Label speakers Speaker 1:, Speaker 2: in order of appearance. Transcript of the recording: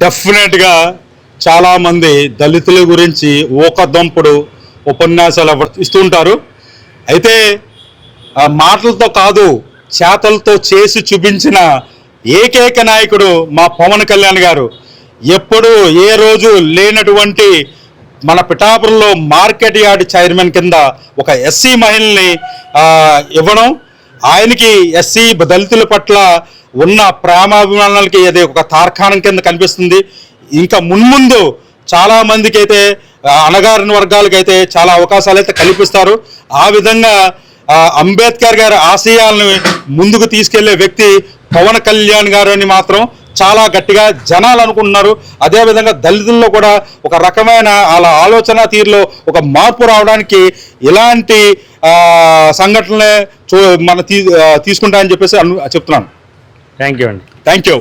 Speaker 1: డెఫినెట్గా చాలామంది దళితుల గురించి ఊకదంపుడు ఉపన్యాసాలు ఇస్తూ ఉంటారు. అయితే మాటలతో కాదు చేతలతో చేసి చూపించిన ఏకైక నాయకుడు మా పవన్ కళ్యాణ్ గారు. ఎప్పుడు ఏ రోజు లేనటువంటి మన పిఠాపురంలో మార్కెట్ యార్డ్ చైర్మన్ కింద ఒక ఎస్సీ మహిళని ఇవ్వడం, ఆయనకి ఎస్సీ దళితుల పట్ల ఉన్న ప్రేమాభిమానాలకి అది ఒక తార్కాణం కింద కనిపిస్తుంది. ఇంకా మున్ముందు చాలామందికి అయితే అణగారిన వర్గాలకైతే చాలా అవకాశాలు అయితే కల్పిస్తారు. ఆ విధంగా అంబేద్కర్ గారి ఆశయాలను ముందుకు తీసుకెళ్లే వ్యక్తి పవన్ కళ్యాణ్ గారు అని మాత్రం చాలా గట్టిగా జనాలు అనుకుంటున్నారు. అదేవిధంగా దళితుల్లో కూడా ఒక రకమైన అలా ఆలోచన తీరులో ఒక మార్పు రావడానికి ఇలాంటి సంఘటనలే తీసుకుంటాయని చెప్పేసి చెప్తున్నాను.
Speaker 2: థ్యాంక్ యూ అండి.
Speaker 1: Thank you.